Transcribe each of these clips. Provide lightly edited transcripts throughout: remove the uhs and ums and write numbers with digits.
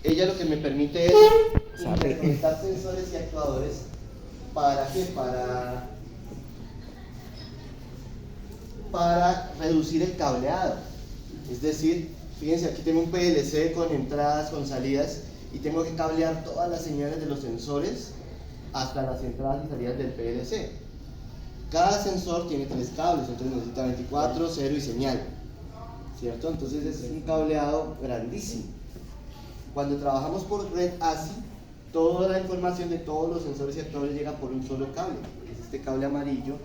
ella lo que me permite es interconectar sensores y actuadores. ¿Para qué? Para reducir el cableado. Es decir, fíjense, aquí tengo un PLC con entradas, con salidas, y tengo que cablear todas las señales de los sensores hasta las entradas y salidas del PLC. Cada sensor tiene 3 cables, entonces necesita 24, 0 y señal, ¿cierto? Entonces es un cableado grandísimo. Cuando trabajamos por red ASI, toda la información de todos los sensores y actuadores llega por un solo cable. Es este cable amarillo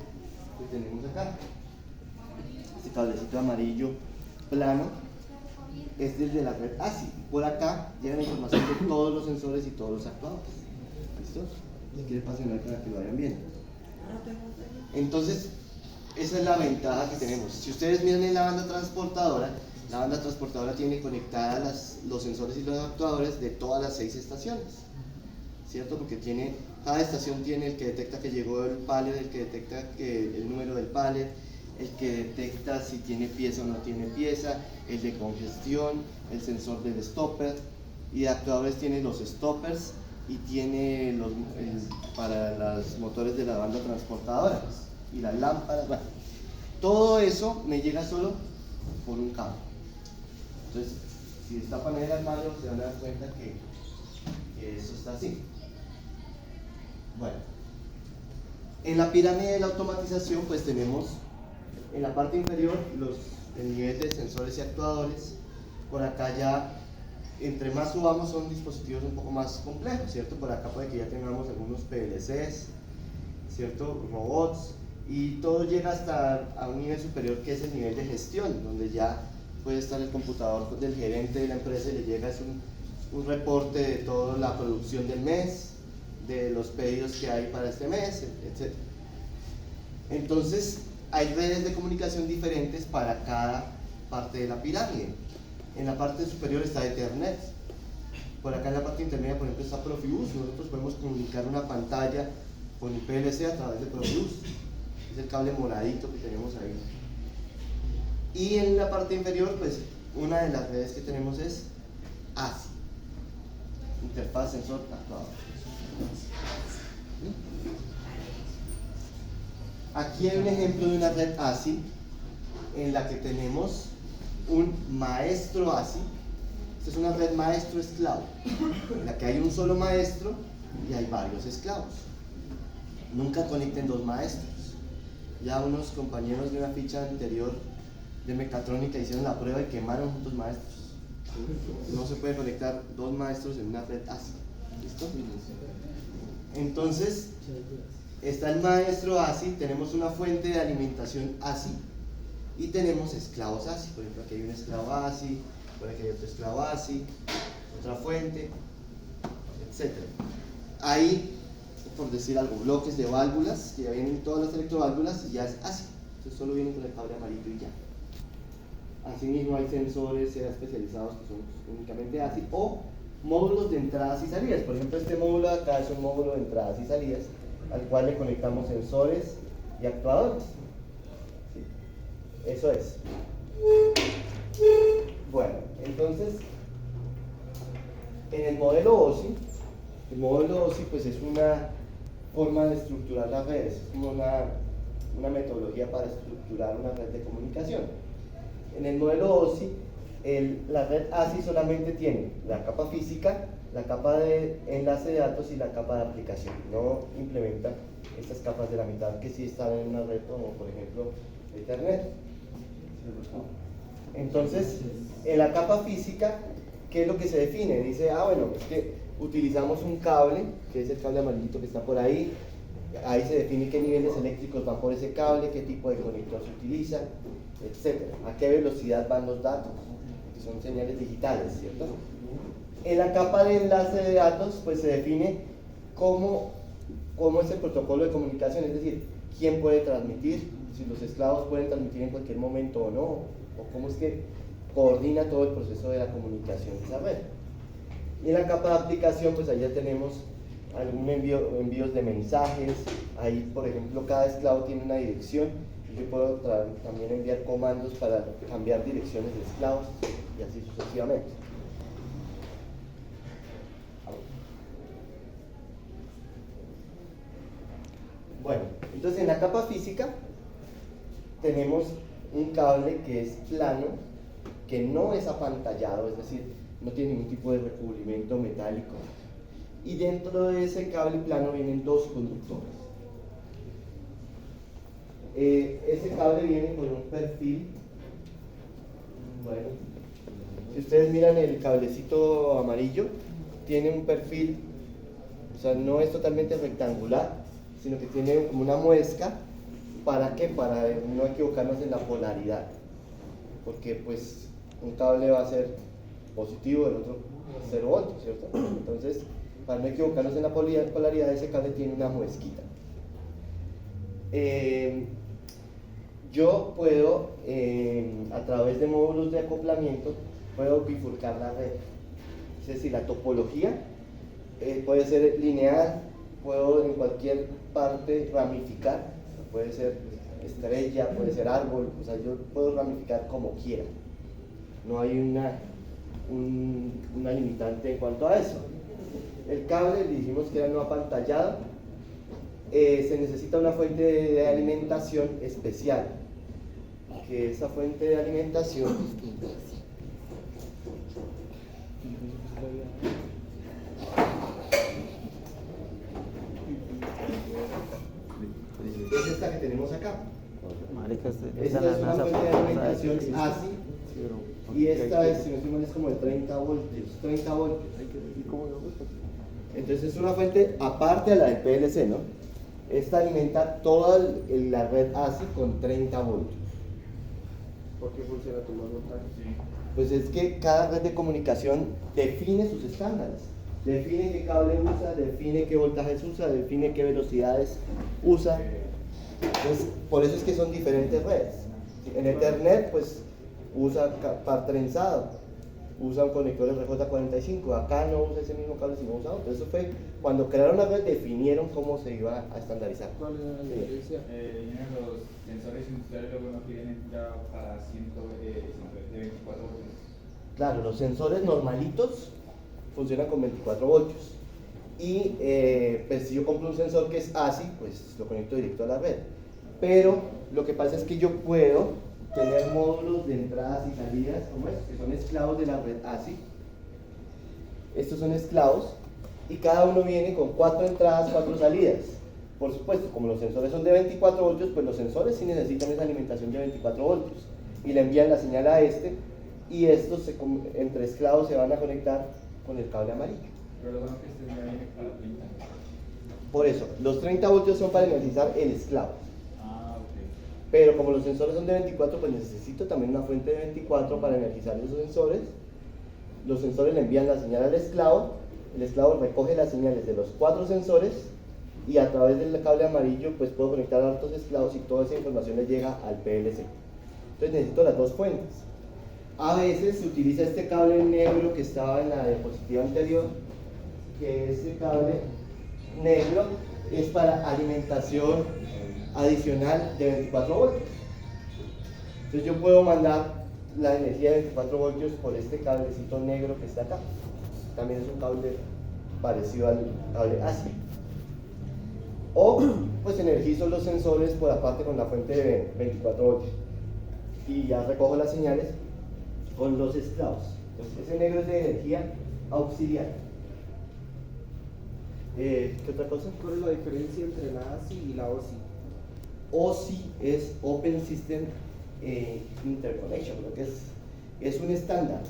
que tenemos acá. Este cablecito amarillo plano es desde la red ASI. Por acá llega la información de todos los sensores y todos los actuadores. ¿Listo? Si quiere pasen para que lo vayan viendo. Entonces, esa es la ventaja que tenemos. Si ustedes miran en la banda transportadora tiene conectadas los sensores y los actuadores de todas las 6 estaciones, ¿cierto? Porque cada estación tiene el que detecta que llegó el pallet, el que detecta el número del pallet, el que detecta si tiene pieza o no tiene pieza, el de congestión, el sensor del stopper, y de actuadores tiene los stoppers y tiene para los motores de la banda transportadora y las lámparas. Bueno, todo eso me llega solo por un cable. Entonces, si destapan el armario se van a dar cuenta que eso está así. Bueno, en la pirámide de la automatización pues tenemos en la parte inferior el nivel de sensores y actuadores. Por acá ya, entre más subamos, son dispositivos un poco más complejos, ¿cierto? Por acá puede que ya tengamos algunos PLCs, ¿cierto? Robots, y todo llega hasta a un nivel superior que es el nivel de gestión, donde ya puede estar el computador del gerente de la empresa y le llega un reporte de toda la producción del mes, de los pedidos que hay para este mes, etc. Entonces, hay redes de comunicación diferentes para cada parte de la pirámide. En la parte superior está Ethernet. Por acá en la parte intermedia, por ejemplo, está Profibus. Nosotros podemos comunicar una pantalla con el PLC a través de Profibus. Es el cable moradito que tenemos ahí. Y en la parte inferior, pues, una de las redes que tenemos es ASI. Interfaz Sensor Actuador. Aquí hay un ejemplo de una red ASI en la que tenemos un maestro ASI. Esta es una red maestro-esclavo, en la que hay un solo maestro y hay varios esclavos. Nunca conecten 2 maestros. Ya unos compañeros de una ficha anterior de mecatrónica hicieron la prueba y quemaron juntos maestros. No se puede conectar 2 maestros en una red ASI. ¿Listo? Entonces, está el maestro ASI, tenemos una fuente de alimentación ASI y tenemos esclavos ASI. Por ejemplo, aquí hay un esclavo ASI, por aquí hay otro esclavo ASI, otra fuente, etc. Hay, por decir algo, bloques de válvulas que ya vienen todas las electroválvulas y ya es ASI. Entonces solo vienen con el cable amarillo y ya. Asimismo hay sensores especializados que son únicamente ASI o módulos de entradas y salidas. Por ejemplo, este módulo de acá es un módulo de entradas y salidas al cual le conectamos sensores y actuadores. ¿Sí? Eso es. Bueno, entonces, en el modelo OSI pues es una forma de estructurar las redes, es como una metodología para estructurar una red de comunicación. En el modelo OSI, la red ASI solamente tiene la capa física, la capa de enlace de datos y la capa de aplicación. No implementa estas capas de la mitad que sí están en una red como por ejemplo Ethernet. Entonces, en la capa física, ¿qué es lo que se define? Dice, bueno, es que utilizamos un cable, que es el cable amarillito que está por ahí. Ahí se define qué niveles eléctricos van por ese cable, qué tipo de conector se utiliza, etc. A qué velocidad van los datos, que son señales digitales, ¿cierto? En la capa de enlace de datos, pues se define cómo es el protocolo de comunicación, es decir, quién puede transmitir, si los esclavos pueden transmitir en cualquier momento o no, o cómo es que coordina todo el proceso de la comunicación de esa red. Y en la capa de aplicación, pues ahí ya tenemos algún envíos de mensajes. Ahí, por ejemplo, cada esclavo tiene una dirección y yo puedo también enviar comandos para cambiar direcciones de esclavos y así sucesivamente. Entonces en la capa física tenemos un cable que es plano, que no es apantallado, es decir, no tiene ningún tipo de recubrimiento metálico. Y dentro de ese cable plano vienen dos conductores. Ese cable viene con un perfil. Bueno, si ustedes miran el cablecito amarillo, tiene un perfil, o sea, no es totalmente rectangular, sino que tiene como una muesca. ¿Para qué? Para no equivocarnos en la polaridad, porque pues un cable va a ser positivo, el otro 0 voltios, ¿cierto? Entonces, para no equivocarnos en la polaridad, ese cable tiene una muesquita. Yo puedo, a través de módulos de acoplamiento, puedo bifurcar la red. Es decir, la topología puede ser lineal, puedo en cualquier parte ramificar, puede ser estrella, puede ser árbol, o sea, yo puedo ramificar como quiera. No hay una limitante en cuanto a eso. El cable, dijimos que era no apantallado, se necesita una fuente de alimentación especial, que esa fuente de alimentación es esta que tenemos acá. Esta es una fuente de alimentación ASI y esta es, si no estoy mal, es como de 30 voltios. Entonces es una fuente aparte a la del PLC, ¿no? Esta alimenta toda la red ASI con 30 voltios. ¿Por qué funciona tu más voltaje? Pues es que cada red de comunicación define sus estándares. Define qué cable usa, define qué voltajes usa, define qué velocidades usa. Entonces, por eso es que son diferentes redes. En Ethernet, pues, usa par trenzado, usa un conector RJ45. Acá no usa ese mismo cable, sino usa otro. Eso fue cuando crearon la red, definieron cómo se iba a estandarizar. ¿Cuál era la diferencia? Los sensores industriales luego no piden ya para 124 voltios. Claro, los sensores normalitos funcionan con 24 voltios. Y pues si yo compro un sensor que es ASI, pues lo conecto directo a la red. Pero lo que pasa es que yo puedo tener módulos de entradas y salidas como estos, que son esclavos de la red ASI. Estos son esclavos y cada uno viene con 4 entradas, 4 salidas. Por supuesto, como los sensores son de 24 voltios, pues los sensores sí necesitan esa alimentación de 24 voltios. Y le envían la señal a este, y estos entre esclavos se van a conectar con el cable amarillo. Pero lo bueno que este ya viene para 30. Por eso, los 30 voltios son para energizar el esclavo. Ah, ok. Pero como los sensores son de 24, pues necesito también una fuente de 24 para energizar esos sensores. Los sensores le envían la señal al esclavo, el esclavo recoge las señales de los 4 sensores y a través del cable amarillo pues puedo conectar a otros esclavos y toda esa información le llega al PLC. Entonces necesito las dos fuentes. A veces se utiliza este cable negro que estaba en la diapositiva anterior, que este cable negro es para alimentación adicional de 24 voltios. Entonces yo puedo mandar la energía de 24 voltios por este cablecito negro que está acá. También es un cable parecido al cable ASI. O pues energizo los sensores por aparte con la fuente de 24 voltios. Y ya recojo las señales con los esclavos. Entonces ese negro es de energía auxiliar. ¿Qué otra cosa? ¿Cuál es la diferencia entre la ASI y la OSI? OSI es Open System Interconnection, lo que es un estándar.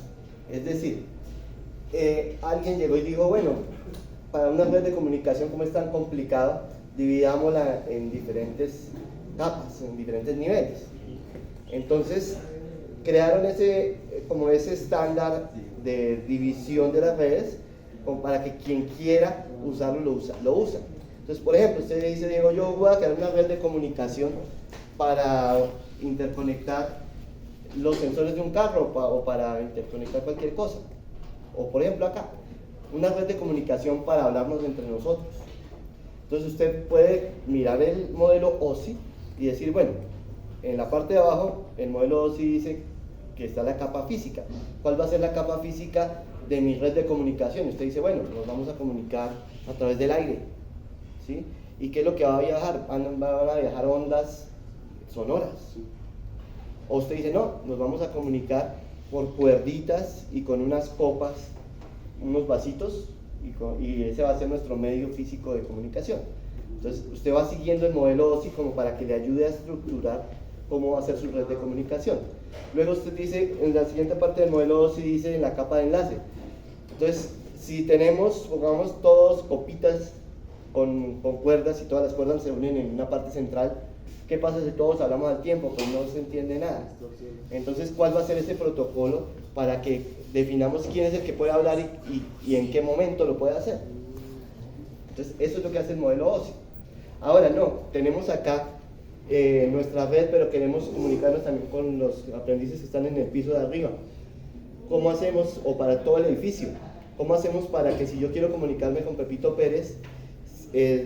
Es decir, alguien llegó y dijo, bueno, para una red de comunicación como es tan complicado, dividámosla en diferentes capas, en diferentes niveles. Entonces, crearon ese estándar de división de las redes como para que quien quiera usarlo lo usa. Entonces, por ejemplo, usted dice, Diego, yo voy a crear una red de comunicación para interconectar los sensores de un carro o para interconectar cualquier cosa. O por ejemplo acá, una red de comunicación para hablarnos entre nosotros. Entonces usted puede mirar el modelo OSI y decir, bueno, en la parte de abajo el modelo OSI dice que está la capa física. ¿Cuál va a ser la capa física de mi red de comunicación? Usted dice, bueno, nos vamos a comunicar a través del aire, ¿sí? ¿Y qué es lo que va a viajar? Van a viajar ondas sonoras. O usted dice, no, nos vamos a comunicar por cuerditas y con unas copas, unos vasitos, y ese va a ser nuestro medio físico de comunicación. Entonces, usted va siguiendo el modelo OSI como para que le ayude a estructurar cómo va a ser su red de comunicación. Luego usted dice, en la siguiente parte del modelo OSI dice en la capa de enlace. Entonces, si tenemos, pongamos todos copitas con cuerdas y todas las cuerdas se unen en una parte central, ¿qué pasa si todos hablamos al tiempo? Pues no se entiende nada. Entonces, ¿cuál va a ser ese protocolo para que definamos quién es el que puede hablar y en qué momento lo puede hacer? Entonces, eso es lo que hace el modelo OSI. Ahora, no, tenemos acá nuestra red, pero queremos comunicarnos también con los aprendices que están en el piso de arriba. ¿Cómo hacemos? O para todo el edificio. ¿Cómo hacemos para que si yo quiero comunicarme con Pepito Pérez,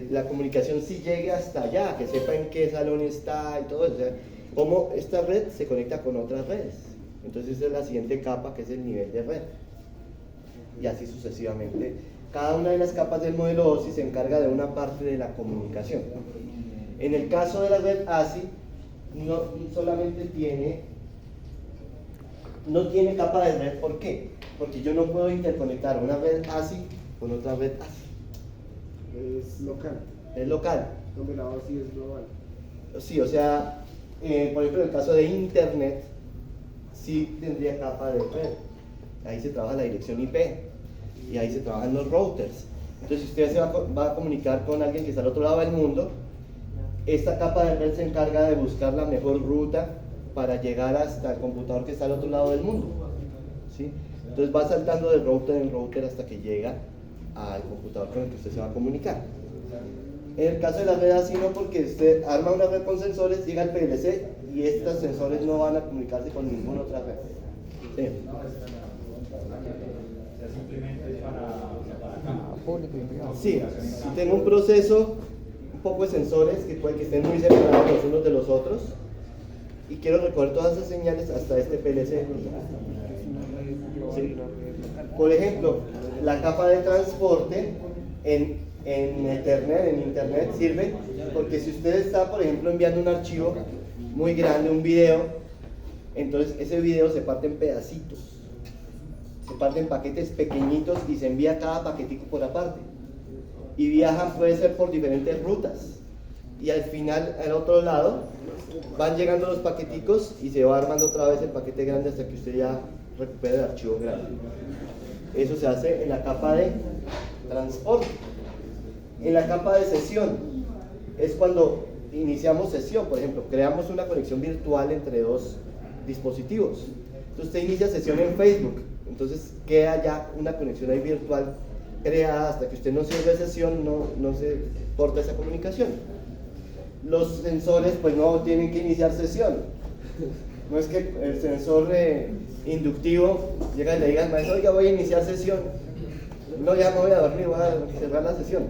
la comunicación sí llegue hasta allá, que sepa en qué salón está y todo eso? O sea, cómo esta red se conecta con otras redes. Entonces esa es la siguiente capa, que es el nivel de red. Y así sucesivamente. Cada una de las capas del modelo OSI se encarga de una parte de la comunicación. En el caso de la red ASI, no solamente no tiene capa de red. ¿Por qué? Porque yo no puedo interconectar una red ASI con otra red ASI. Es local. Es local. Donde la OSI es global. Sí, o sea, por ejemplo, en el caso de Internet, sí tendría capa de red. Ahí se trabaja la dirección IP y ahí se trabajan los routers. Entonces, si usted va a comunicar con alguien que está al otro lado del mundo, esta capa de red se encarga de buscar la mejor ruta para llegar hasta el computador que está al otro lado del mundo, ¿sí? Entonces va saltando de router en router hasta que llega al computador con el que usted se va a comunicar. En el caso de la red así no, porque usted arma una red con sensores, llega al PLC y estos sensores no van a comunicarse con ninguna otra red. Sí. Simplemente para Sí, si tengo un proceso, un poco de sensores que puede que estén muy separados los unos de los otros y quiero recoger todas esas señales hasta este PLC. ¿Sí? Por ejemplo, la capa de transporte en Internet sirve porque si usted está, por ejemplo, enviando un archivo muy grande, un video, entonces ese video se parte en pedacitos, se parte en paquetes pequeñitos y se envía cada paquetico por aparte. Y viajan, puede ser por diferentes rutas. Y al final, al otro lado, van llegando los paqueticos y se va armando otra vez el paquete grande hasta que usted ya recupere el archivo grande. Eso se hace en la capa de transporte. En la capa de sesión es cuando iniciamos sesión. Por ejemplo, creamos una conexión virtual entre dos dispositivos. Entonces usted inicia sesión en Facebook, entonces queda ya una conexión ahí virtual creada. Hasta que usted no cierre sesión, no se corta esa comunicación. Los sensores pues no tienen que iniciar sesión. No es que el sensor inductivo llega y le diga al maestro, oiga, voy a iniciar sesión. No, ya me voy a dormir, voy a cerrar la sesión.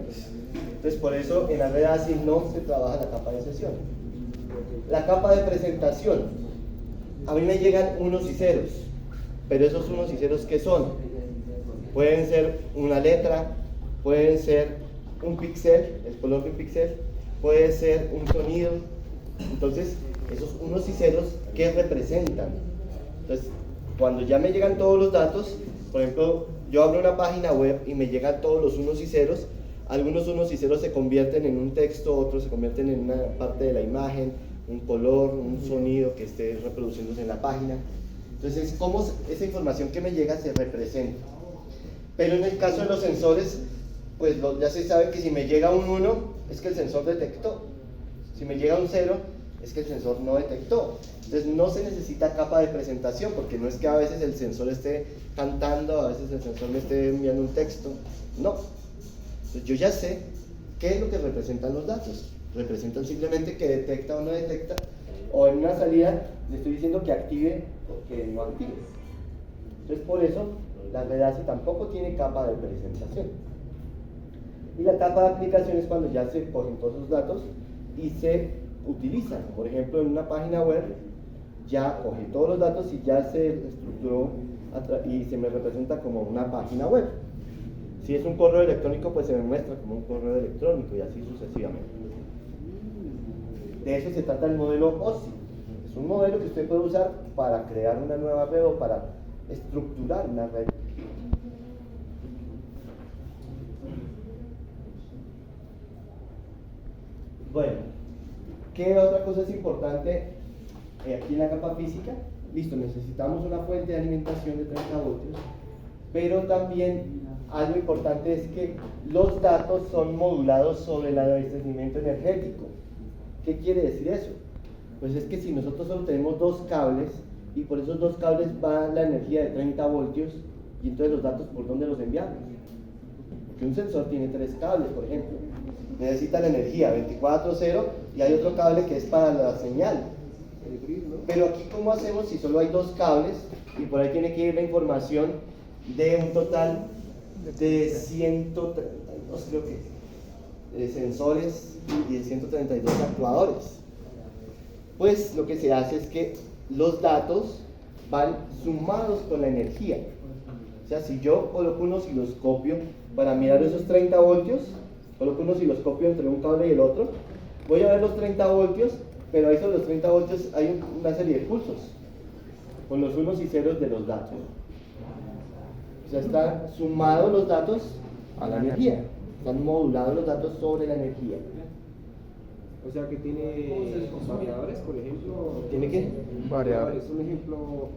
Entonces por eso en la red ASI no se trabaja la capa de sesión. La capa de presentación, a mí me llegan unos y ceros, pero esos unos y ceros, ¿qué son? Pueden ser una letra, pueden ser un píxel, el color de un píxel, puede ser un sonido. Entonces, esos unos y ceros, ¿qué representan? Entonces, cuando ya me llegan todos los datos, por ejemplo, yo abro una página web y me llegan todos los unos y ceros, algunos unos y ceros se convierten en un texto, otros se convierten en una parte de la imagen, un color, un sonido que esté reproduciéndose en la página. Entonces, cómo esa información que me llega se representa. Pero en el caso de los sensores, pues ya se sabe que si me llega un 1, es que el sensor detectó. Si me llega un 0, es que el sensor no detectó. Entonces no se necesita capa de presentación, porque no es que a veces el sensor esté cantando, a veces el sensor me esté enviando un texto. No. Entonces yo ya sé qué es lo que representan los datos. Representan simplemente que detecta o no detecta, o en una salida le estoy diciendo que active o que no active. Entonces por eso la red ASI tampoco tiene capa de presentación. Y la capa de aplicación es cuando ya se cogen todos los datos y se utilizan. Por ejemplo, en una página web ya cogí todos los datos y ya se estructuró y se me representa como una página web. Si es un correo electrónico, pues se me muestra como un correo electrónico y así sucesivamente. De eso se trata el modelo OSI. Es un modelo que usted puede usar para crear una nueva red o para estructurar una red. Bueno, ¿qué otra cosa es importante aquí en la capa física? Listo, necesitamos una fuente de alimentación de 30 voltios, pero también algo importante es que los datos son modulados sobre el abastecimiento energético. ¿Qué quiere decir eso? Pues es que si nosotros solo tenemos dos cables y por esos dos cables va la energía de 30 voltios, y entonces los datos, ¿por dónde los enviamos? Porque un sensor tiene 3 cables, por ejemplo. Necesita la energía 24/0 y hay otro cable que es para la señal. Pero aquí, ¿cómo hacemos si solo hay 2 cables y por ahí tiene que ir la información de un total de 132, creo que, sensores y de 132 actuadores? Pues lo que se hace es que los datos van sumados con la energía. O sea, si yo coloco un osciloscopio para mirar esos 30 voltios, coloco un osciloscopio entre un cable y el otro, voy a ver los 30 voltios, pero ahí sobre los 30 voltios hay una serie de pulsos, con los unos y ceros de los datos. O sea, están sumados los datos a la energía, están modulados los datos sobre la energía. O sea que tiene variadores, por ejemplo. ¿Tiene qué? Variadores. Un ejemplo,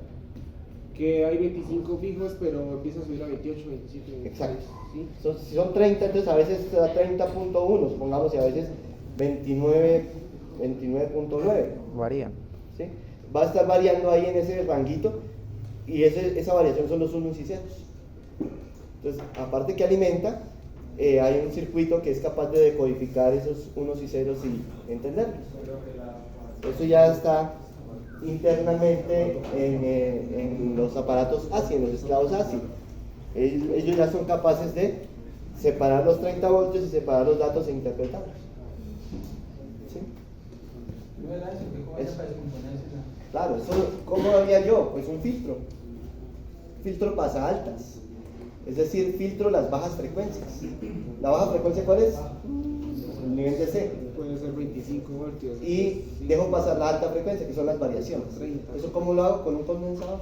que hay 25 fijos, pero empieza a subir a 28, 27, 26. Exacto. ¿Sí? Si son 30, entonces a veces se da 30.1, supongamos, y a veces 29.9. Varían. ¿Sí? Va a estar variando ahí en ese ranguito, y esa variación son los unos y ceros. Entonces, aparte que alimenta, hay un circuito que es capaz de decodificar esos unos y ceros y entenderlos. Eso ya está internamente en los aparatos ASI, en los esclavos ASI. Ellos ya son capaces de separar los 30 voltios y separar los datos e interpretarlos. ¿Sí? Eso. Claro, eso, ¿cómo haría yo? Pues un filtro. Filtro pasa altas. Es decir, filtro las bajas frecuencias. ¿La baja frecuencia cuál es? El nivel de C. Puede ser 25 voltios. Y dejo pasar la alta frecuencia, que son las variaciones. 30. ¿Eso cómo lo hago? ¿Con un condensador?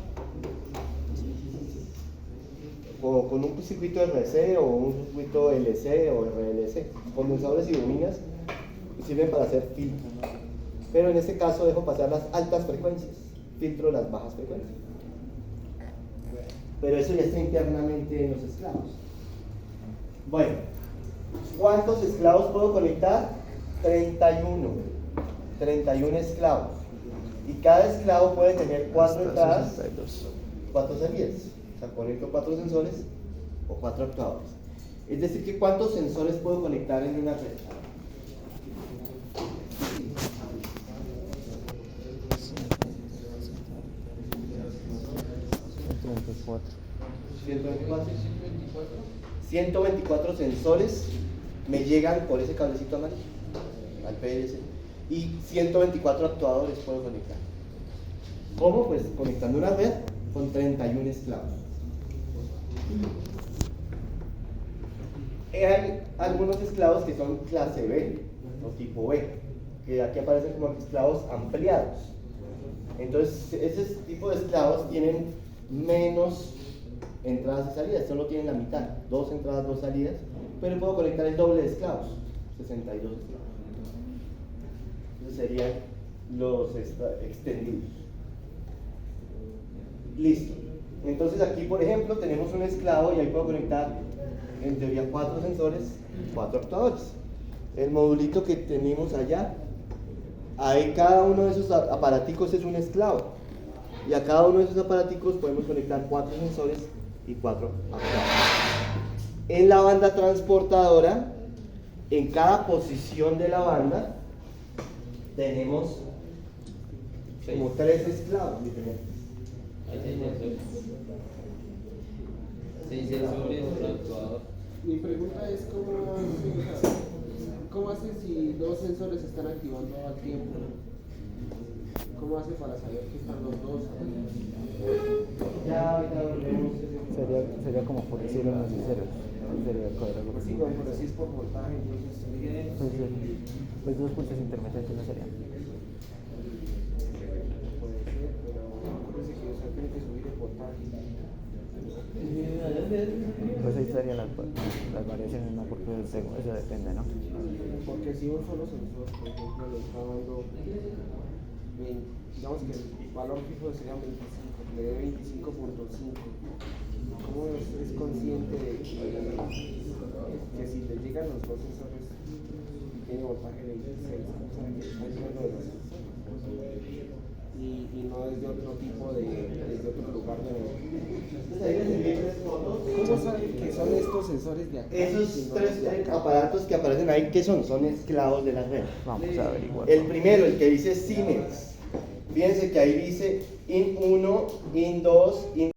O con un circuito RC o un circuito LC o RLC. Condensadores y bobinas sirven para hacer filtro. Pero en este caso dejo pasar las altas frecuencias, filtro las bajas frecuencias. Pero eso ya está internamente en los esclavos. Bueno, ¿cuántos esclavos puedo conectar? 31 esclavos. Y cada esclavo puede tener 4 entradas, 4 salidas. O sea, conecto 4 sensores o 4 actuadores. Es decir, que ¿cuántos sensores puedo conectar en una red? 124 sensores me llegan por ese cablecito amarillo al PLC y 124 actuadores puedo conectar. ¿Cómo? Pues conectando una red con 31 esclavos. Hay algunos esclavos que son clase B o tipo B, que aquí aparecen como esclavos ampliados. Entonces, ese tipo de esclavos tienen menos entradas y salidas, solo tienen la mitad, 2 entradas, 2 salidas, pero puedo conectar el doble de esclavos, 62 esclavos. Esos serían los extendidos. Listo. Entonces aquí, por ejemplo, tenemos un esclavo y ahí puedo conectar, en teoría, 4 sensores, 4 actuadores. El modulito que tenemos allá, ahí cada uno de esos aparaticos es un esclavo. Y a cada uno de esos aparaticos podemos conectar 4 sensores y 4 actuadores. En la banda transportadora, en cada posición de la banda, tenemos como 3 esclavos diferentes. Seis sensores, un actuador. Mi pregunta es ¿cómo hace si 2 sensores se están activando al tiempo? ¿Cómo hace para saber que están los 2? Ya ahorita volvemos. Sería como por decirlo unos y ceros. sería el cuadrado. Pues sí, no, pero si es por voltaje, entonces sería... Pues 2 pulsos intermitentes no serían. Puede ser, pero acuérdense que tiene que subir el voltaje. Pues ahí estarían las variaciones, ¿no? Porque según eso depende, ¿no? Porque si un solo sensor, por ejemplo, le está dando, digamos que el valor fijo sería 25, le dé 25.5. ¿Cómo es consciente de que si le llegan los dos sensores y tiene voltaje de 26, o sea, que está llegando de los sensores? Y no es de otro tipo desde otro lugar de... ¿Cómo saben que son estos sensores de acá? Esos tres aparatos que aparecen ahí, ¿qué son? Son esclavos de la red. Vamos a averiguar. El primero, el que dice Siemens. Fíjense que ahí dice IN1, IN2, IN